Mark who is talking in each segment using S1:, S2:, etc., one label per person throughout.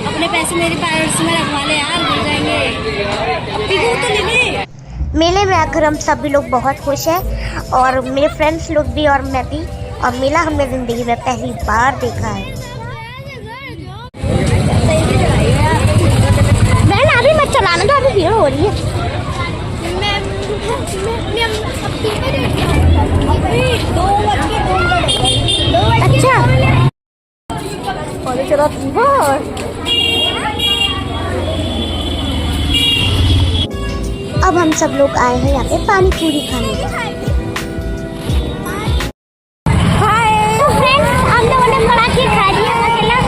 S1: अपने पैसे मेरे पर्स में रखवा ले यार, मिल जाएंगे। तो ले ले।
S2: मेले में आकर हम सभी लोग बहुत खुश हैं और मेरे फ्रेंड्स लोग भी और मैं भी। और मेला हमने ज़िंदगी में पहली बार देखा है। बहन अभी मत चलाना, तो अभी भीड़ हो रही है। अच्छा चलो अब हम सब लोग आए हैं यहाँ पे पानी पूरी खाने। तो फ्रेंड्स हम लोगों ने बड़ा केक खा लिया। अकेला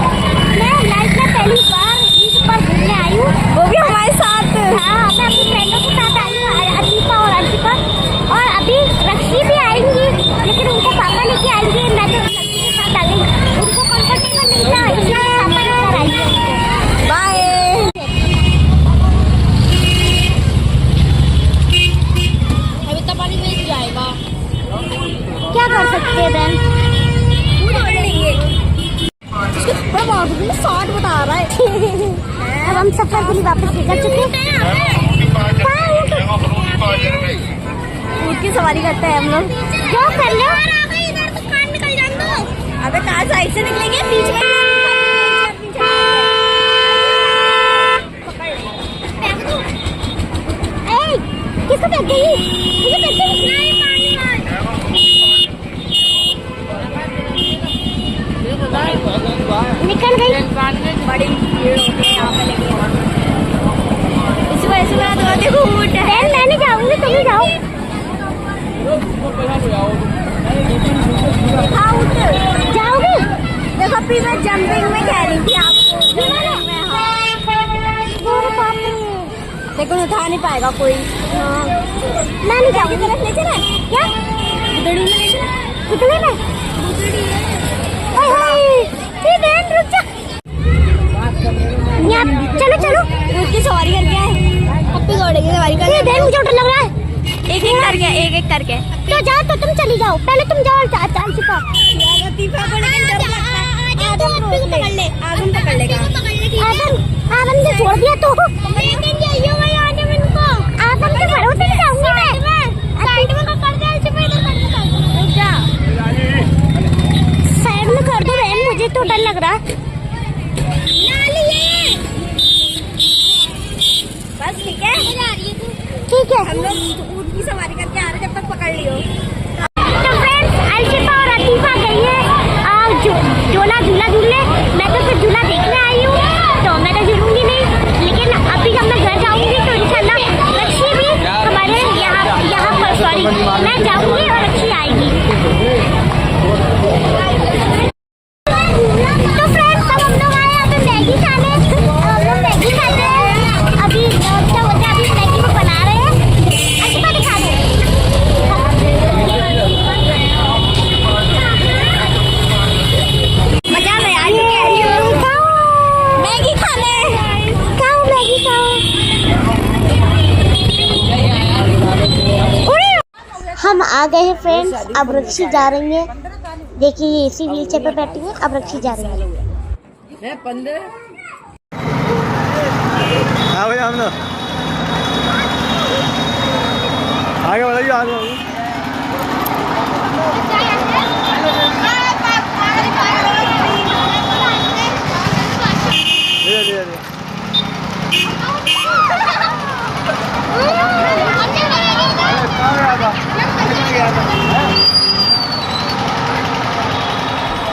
S2: मैं लाइफ में पहली बार बीच पर घूमने आई हूँ, वो भी हमारे साथ। हाँ मैं अपनी फ्रेंडों के साथ आई हूँ, अतीफा और अंशिका। और अभी रक्षी भी आएंगी, लेकिन उनको पापा लेके आएंगे। मैं तो लड़की के साथ आ गई, उनको कंफर्टेबल नहीं था इसलिए पापा लेकर आएंगे। बाय। क्या कर सकते हैं बहन, शॉर्ट बता रहा है। अब हम सफर के लिए वापस निकल चुके हैं। ऊँट की सवारी करते हैं हम लोग। क्या कर लो? अबे कार साइड से निकलेंगे, बीच में किसको फेंक गई? निकल गई। बड़ी भीड़ होती है यहाँ पे, लेकिन इस वजह से मैं देखो ऊँट है। मैं नहीं जाऊँगी, तुम ही जाओ। हाँ ऊँट जाओगे? देखो अभी मैं जंपिंग में कह रही थी आपको। देखो उठा नहीं पाएगा कोई। हाँ मैं नहीं जाऊँगी। तरफ ले चला क्या? गुदड़ी में ले चला। गुदड़ी में? चलो चलो उसकी सवारी करके आए। पप्पी घोड़े की सवारी करके मुझे डर लग रहा है। एक एक करके तो जाओ। तो तुम चली जाओ, पहले तुम जाओ। चाल छिपा लतीफा को, लेकिन डर लगता है। आदम पकड़ ले, आदम पकड़ लेगा। आदम ने छोड़ दिया तो आदम के भरोसे नहीं जाऊंगी मैं। साइड में पकड़ दे, साइड में कर दो बहन, मुझे तो डर लग रहा है। बस ठीक है, ठीक है। हम लोग ऊँट की सवारी करके आ रहे, जब तक पकड़ लियो। तो फ्रेंड्स अंशिका और अतीफा गई है झूला झूलने। मैं तो सिर्फ झूला देखने आई हूँ, तो मैं तो झूलूंगी नहीं। लेकिन अभी जब मैं घर जाऊंगी तो इंशाल्लाह रक्षी भी हमारे यहाँ पर, सॉरी मैं जाऊंगी और रक्षी आएगी। तो फ्रेंड्स अब हम लोग आए अभी मैगी खाने। मैगी खाते हैं अभी। क्या बोलते हैं, अभी मैगी को बना रहे हैं। अच्छा दिखा दो। मजा में आ गई मैगी खाने। खाओ मैगी खाओ। हम आ गए हैं फ्रेंड्स, अब रक्षी जा रही है। देखिए ये इसी व्हीलचेयर पर बैठी है, अब रक्षी जा रही है।
S3: हाँ भैया हम लोग आगे बढ़ाइए, आगे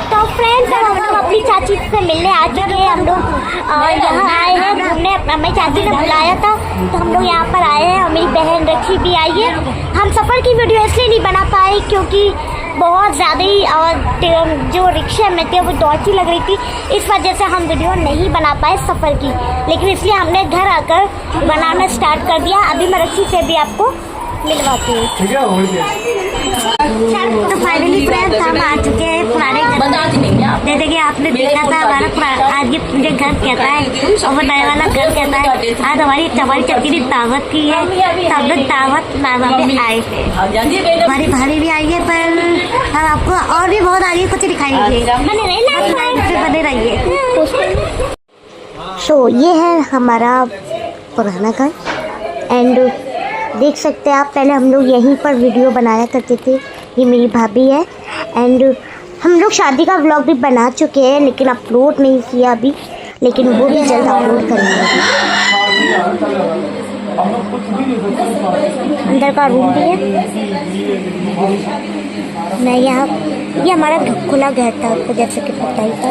S2: तो फ्रेंड्स हम लोग अपनी चाची से मिलने आ चुके हैं। हम लोग यहाँ आए हैं घूमने, हमें चाची ने बुलाया था तो हम लोग यहाँ पर आए हैं। और मेरी बहन रक्षी भी आई है। हम सफ़र की वीडियो इसलिए नहीं बना पाए क्योंकि बहुत ज़्यादा ही जो रिक्शा में थे वो दौड़ती लग रही थी, इस वजह से हम वीडियो नहीं बना पाए सफ़र की। लेकिन इसलिए हमने घर आकर बनाना स्टार्ट कर दिया। अभी मैं रक्षी से भी आपको मिलवाती हूँ। तो फाइनली फ्रेंड्स हम आ चुके हैं पुराने घर। जैसे कि आपने देखा था हमारा आज ये मुझे घर कहता है और वो नए वाला घर कहता है। आज हमारी चक्की की दावत की है, सब लोग दावत नाजा में आए थे। हमारी भाभी भी आई है, पर
S1: हम आपको और भी बहुत आगे कुछ दिखाएंगे।
S2: बने रहिए लाइन
S1: पे बने रहिए।
S2: सो ये है हमारा पुराना घर एंड देख सकते हैं आप, पहले हम लोग यहीं पर वीडियो बनाया करते थे। ये मेरी भाभी है एंड हम लोग शादी का व्लॉग भी बना चुके हैं लेकिन अपलोड नहीं किया अभी, लेकिन वो भी जल्द अपलोड करेंगे। अंदर का रूम भी है। मैं यहाँ, ये हमारा खुला घर था आपको जैसे कि पता ही था।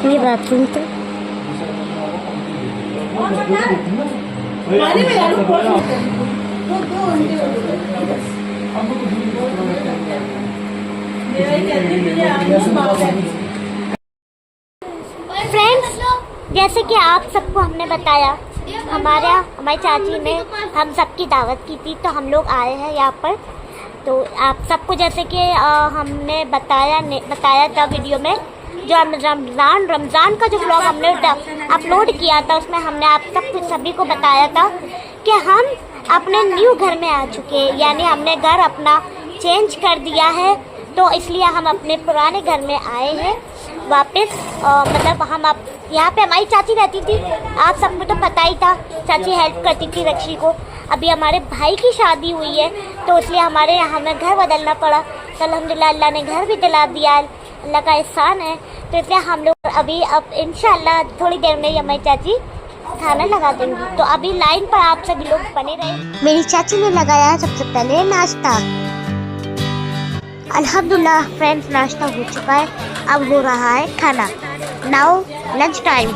S2: ये बाथरूम था। फ्रेंड्स, जैसे कि आप सबको हमने बताया, हमारी चाची ने हम सबकी दावत की थी तो हम लोग आए हैं यहाँ पर। तो आप सबको जैसे कि हमने बताया था वीडियो में, जो रमज़ान का जो व्लॉग हमने अपलोड किया था उसमें हमने आप सभी को बताया था कि हम अपने न्यू घर में आ चुके हैं, यानी हमने घर अपना चेंज कर दिया है। तो इसलिए हम अपने पुराने घर में आए हैं वापस। मतलब हम अब यहाँ पे हमारी चाची रहती थी, आप सबको तो पता ही था, चाची हेल्प करती थी रक्षी को। अभी हमारे भाई की शादी हुई है तो इसलिए हमें घर बदलना पड़ा। तो अल्हम्दुलिल्लाह अल्लाह ने घर भी दिला दिया, अल्लाह का एहसान है। तो इसलिए हम लोग अब इंशाल्लाह थोड़ी देर में हमारी चाची खाना लगा देंगी। तो अभी लाइन पर आप सभी लोग बने रहे। मेरी चाची ने लगाया है सबसे पहले नाश्ता। अल्हम्दुलिल्लाह फ्रेंड्स, नाश्ता हो चुका है, अब हो रहा है खाना। Now lunch time.